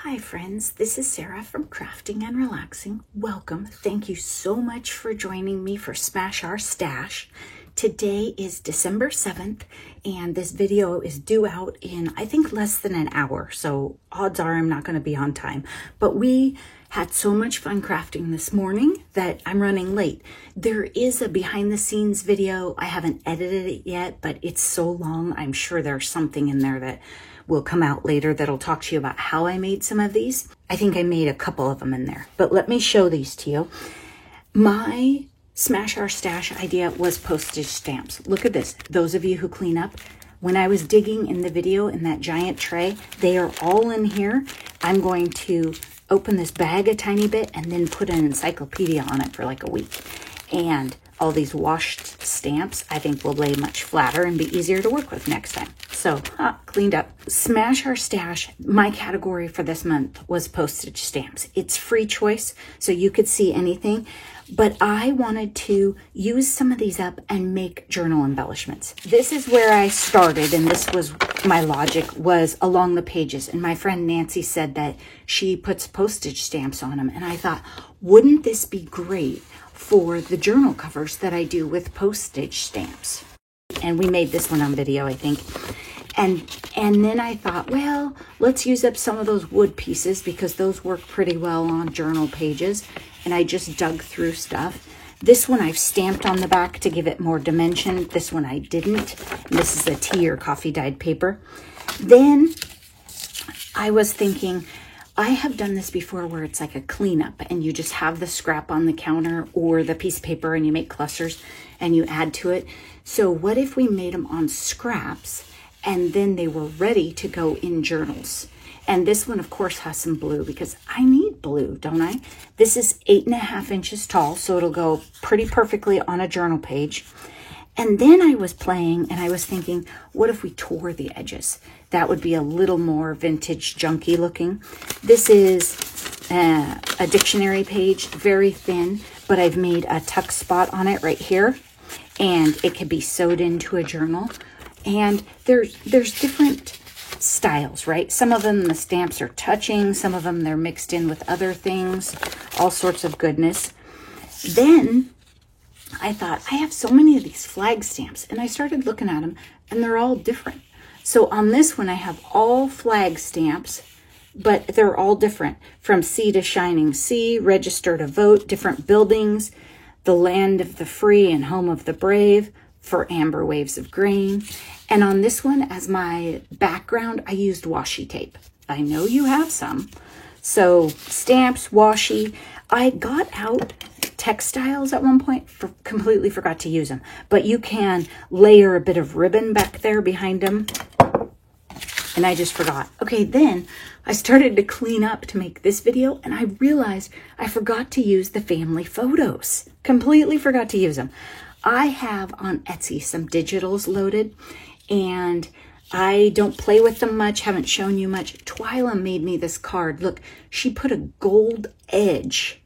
Hi friends, this is Sarah from Crafting and Relaxing. Welcome. Thank you so much for joining me for Smash Our Stash. Today is December 7th and this video is due out in I think less than an hour, so odds are I'm not going to be on time. But we had so much fun crafting this morning that I'm running late. There is a behind the scenes video. I haven't edited it yet, but it's so long. I'm sure there's something in there that will come out later that'll talk to you about how I made some of these. I think I made a couple of them in there, but let me show these to you. My Smash Our Stash idea was postage stamps. Look at this. Those of you who clean up, when I was digging in the video in that giant tray, they are all in here. I'm going to open this bag a tiny bit and then put an encyclopedia on it for like a week. And all these washed stamps, I think, will lay much flatter and be easier to work with next time. So, cleaned up. Smash Our Stash, my category for this month was postage stamps. It's free choice, so you could see anything. But I wanted to use some of these up and make journal embellishments. This is where I started, and this was my logic, was along the pages. And my friend Nancy said that she puts postage stamps on them. And I thought, wouldn't this be great for the journal covers that I do with postage stamps? And we made this one on video, I think. And then I thought, well, let's use up some of those wood pieces because those work pretty well on journal pages. And I just dug through stuff. This one I've stamped on the back to give it more dimension. This one I didn't. And this is a tea or coffee dyed paper. Then I was thinking, I have done this before where it's like a cleanup and you just have the scrap on the counter or the piece of paper and you make clusters and you add to it. So what if we made them on scraps and then they were ready to go in journals? And this one, of course, has some blue because I need blue, don't I? This is 8.5 inches tall, so it'll go pretty perfectly on a journal page. And then I was playing and I was thinking, what if we tore the edges? That would be a little more vintage, junky looking. This is a dictionary page, very thin, but I've made a tuck spot on it right here. And it can be sewed into a journal. And there's different styles, right? Some of them, the stamps are touching. Some of them, they're mixed in with other things. All sorts of goodness. Then I thought, I have so many of these flag stamps. And I started looking at them, and they're all different. So on this one, I have all flag stamps, but they're all different. From sea to shining sea, register to vote, different buildings, the land of the free and home of the brave, for amber waves of grain. And on this one, as my background, I used washi tape. I know you have some. So stamps, washi. I got out textiles at one point, completely forgot to use them. But you can layer a bit of ribbon back there behind them. And I just forgot. Okay, then I started to clean up to make this video and I realized I forgot to use the family photos. Completely forgot to use them. I have on Etsy some digitals loaded and I don't play with them much, haven't shown you much. Twyla made me this card. Look, she put a gold edge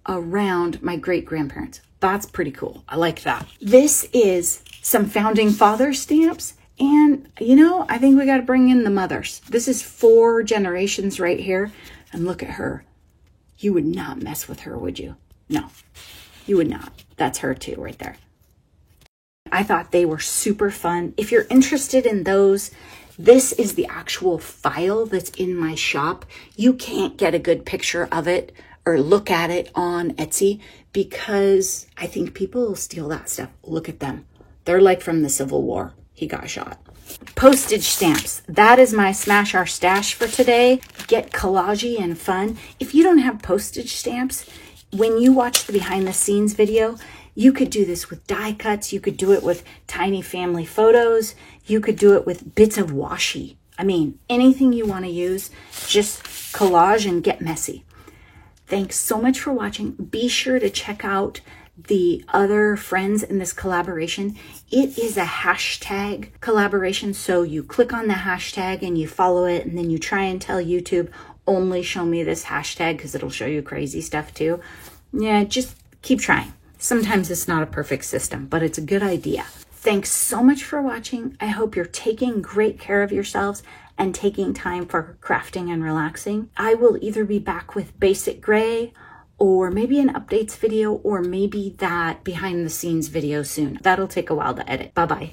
around my great-grandparents. That's pretty cool. I like that. This is some Founding Father stamps. And, you know, I think we got to bring in the mothers. This is 4 generations right here. And look at her. You would not mess with her, would you? No, you would not. That's her too right there. I thought they were super fun. If you're interested in those, this is the actual file that's in my shop. You can't get a good picture of it or look at it on Etsy because I think people will steal that stuff. Look at them. They're like from the Civil War. He got shot. Postage stamps. That is my Smash Our Stash for today. Get collagey and fun. If you don't have postage stamps, when you watch the behind the scenes video, you could do this with die cuts. You could do it with tiny family photos. You could do it with bits of washi. I mean, anything you want to use, just collage and get messy. Thanks so much for watching. Be sure to check out the other friends in this collaboration. It is a hashtag collaboration. So you click on the hashtag and you follow it and then you try and tell YouTube, only show me this hashtag because it'll show you crazy stuff too. Yeah, just keep trying. Sometimes it's not a perfect system, but it's a good idea. Thanks so much for watching. I hope you're taking great care of yourselves and taking time for crafting and relaxing. I will either be back with basic gray or maybe an updates video or maybe that behind the scenes video soon. That'll take a while to edit. Bye-bye.